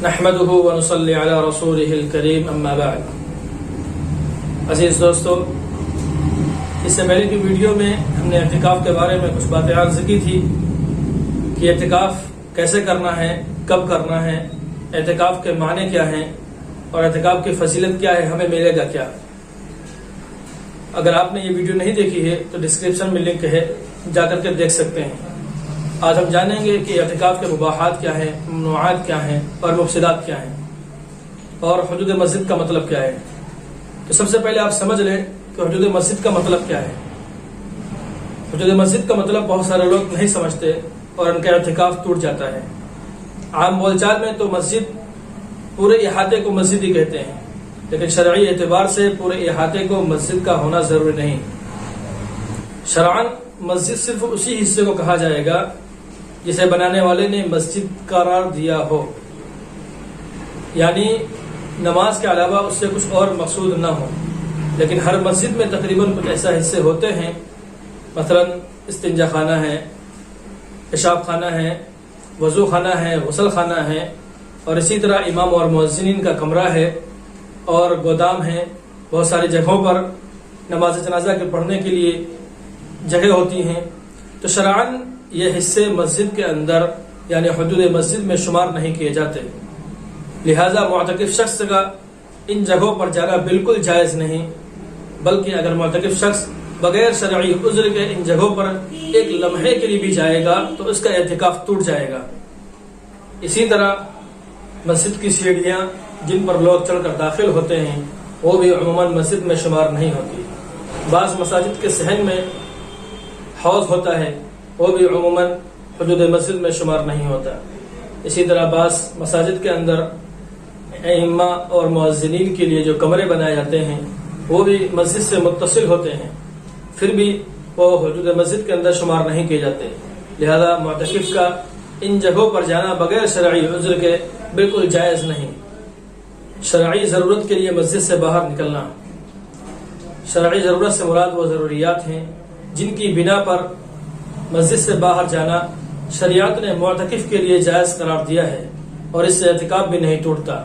نحمده ونصلي على رسوله الكريم اما بعد. عزیز دوستو، اس سے پہلے کی ویڈیو میں ہم نے اعتکاف کے بارے میں کچھ باتیں عرض کی تھی کہ اعتکاف کیسے کرنا ہے، کب کرنا ہے، اعتکاف کے معنی کیا ہیں اور اعتکاف کی فضیلت کیا ہے، ہمیں ملے گا کیا. اگر آپ نے یہ ویڈیو نہیں دیکھی ہے تو ڈسکرپشن میں لنک ہے، جا کر کے دیکھ سکتے ہیں. آج ہم جانیں گے کہ اعتکاف کے مباحات کیا ہیں، ممنوعات کیا ہیں اور مفسدات کیا ہیں، اور حدود مسجد کا مطلب کیا ہے. تو سب سے پہلے آپ سمجھ لیں کہ حدود مسجد کا مطلب کیا ہے. حدود مسجد کا مطلب بہت سارے لوگ نہیں سمجھتے اور ان کا اعتکاف ٹوٹ جاتا ہے. عام بول چال میں تو مسجد پورے احاطے کو مسجد ہی کہتے ہیں، لیکن شرعی اعتبار سے پورے احاطے کو مسجد کا ہونا ضروری نہیں. شرعاً مسجد صرف اسی حصے کو کہا جائے گا جسے بنانے والے نے مسجد قرار دیا ہو، یعنی نماز کے علاوہ اس سے کچھ اور مقصود نہ ہو. لیکن ہر مسجد میں تقریباً کچھ ایسا حصے ہوتے ہیں، مثلا استنجا خانہ ہے، پیشاب خانہ ہے، وضو خانہ ہے، غسل خانہ ہے، اور اسی طرح امام اور مؤذنین کا کمرہ ہے اور گودام ہے. بہت ساری جگہوں پر نماز جنازہ کے پڑھنے کے لیے جگہ ہوتی ہیں. تو شرعاً یہ حصے مسجد کے اندر یعنی حدود مسجد میں شمار نہیں کیے جاتے. لہذا معتکف شخص کا ان جگہوں پر جانا بالکل جائز نہیں، بلکہ اگر معتکف شخص بغیر شرعی عذر کے ان جگہوں پر ایک لمحے کے لیے بھی جائے گا تو اس کا اعتکاف ٹوٹ جائے گا. اسی طرح مسجد کی سیڑھیاں جن پر لوگ چڑھ کر داخل ہوتے ہیں وہ بھی عموماً مسجد میں شمار نہیں ہوتی. بعض مساجد کے صحن میں حوض ہوتا ہے، وہ بھی عموماً حدود مسجد میں شمار نہیں ہوتا. اسی طرح بعض مساجد کے اندر ائمہ اور مؤذنین کے لیے جو کمرے بنائے جاتے ہیں وہ بھی مسجد سے متصل ہوتے ہیں، پھر بھی وہ حدود مسجد کے اندر شمار نہیں کیے جاتے. لہذا معتکف کا ان جگہوں پر جانا بغیر شرعی عذر کے بالکل جائز نہیں. شرعی ضرورت کے لیے مسجد سے باہر نکلنا. شرعی ضرورت سے مراد وہ ضروریات ہیں جن کی بنا پر مسجد سے باہر جانا شریعت نے معتکف کے لیے جائز قرار دیا ہے اور اس سے اعتکاف بھی نہیں ٹوٹتا.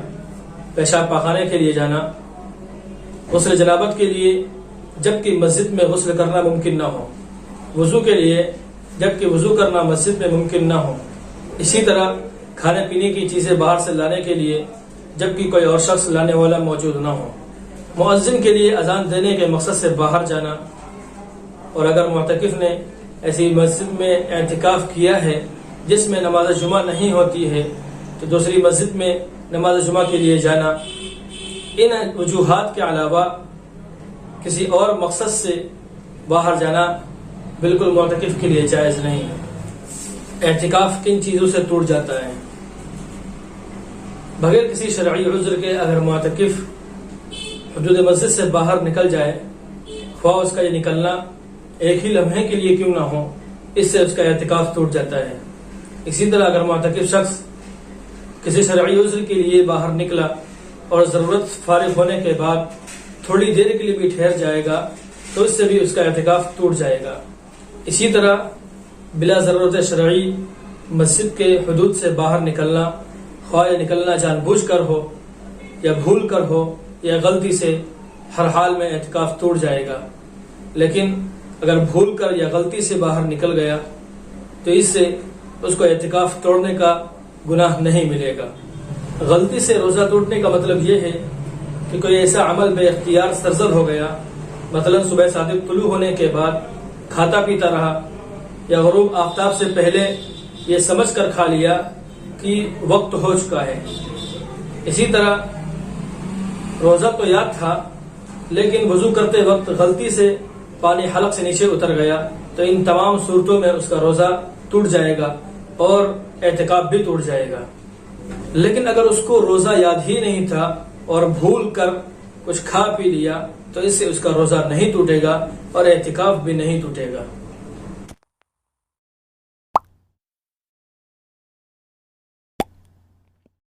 پیشاب پاخانے کے لیے جانا، غسل جنابت کے لیے جبکہ مسجد میں غسل کرنا ممکن نہ ہو، وضو کے لیے جبکہ وضو کرنا مسجد میں ممکن نہ ہو. اسی طرح کھانے پینے کی چیزیں باہر سے لانے کے لیے جبکہ کوئی اور شخص لانے والا موجود نہ ہو. مؤذن کے لیے اذان دینے کے مقصد سے باہر جانا. اور اگر معتکف نے ایسی مسجد میں اعتکاف کیا ہے جس میں نماز جمعہ نہیں ہوتی ہے تو دوسری مسجد میں نماز جمعہ کے لیے جانا. ان وجوہات کے علاوہ کسی اور مقصد سے باہر جانا بالکل معتکف کے لیے جائز نہیں. اعتکاف کن چیزوں سے ٹوٹ جاتا ہے؟ بغیر کسی شرعی عذر کے اگر معتکف حدود مسجد سے باہر نکل جائے، خواہ اس کا یہ نکلنا ایک ہی لمحے کے لیے کیوں نہ ہو، اس سے اس کا اعتکاف ٹوٹ جاتا ہے. اسی طرح اگر معتکف شخص کسی شرعی عذر کے لیے باہر نکلا اور ضرورت فارغ ہونے کے بعد تھوڑی دیر کے لیے بھی ٹھہر جائے گا تو اس سے بھی اس کا اعتکاف ٹوٹ جائے گا. اسی طرح بلا ضرورت شرعی مسجد کے حدود سے باہر نکلنا، خواہ نکلنا جان بوجھ کر ہو یا بھول کر ہو یا غلطی سے، ہر حال میں اعتکاف ٹوٹ جائے گا. لیکن اگر بھول کر یا غلطی سے باہر نکل گیا تو اس سے اس کو اعتکاف توڑنے کا گناہ نہیں ملے گا. غلطی سے روزہ ٹوٹنے کا مطلب یہ ہے کہ کوئی ایسا عمل بے اختیار سرزد ہو گیا، مثلا صبح صادق طلوع ہونے کے بعد کھاتا پیتا رہا یا غروب آفتاب سے پہلے یہ سمجھ کر کھا لیا کہ وقت ہو چکا ہے. اسی طرح روزہ تو یاد تھا لیکن وضو کرتے وقت غلطی سے پانی حلق سے نیچے اتر گیا تو ان تمام صورتوں میں اس کا روزہ ٹوٹ جائے گا اور اعتکاف بھی ٹوٹ جائے گا. لیکن اگر اس کو روزہ یاد ہی نہیں تھا اور بھول کر کچھ کھا پی لیا تو اس سے اس کا روزہ نہیں ٹوٹے گا اور اعتکاف بھی نہیں ٹوٹے گا.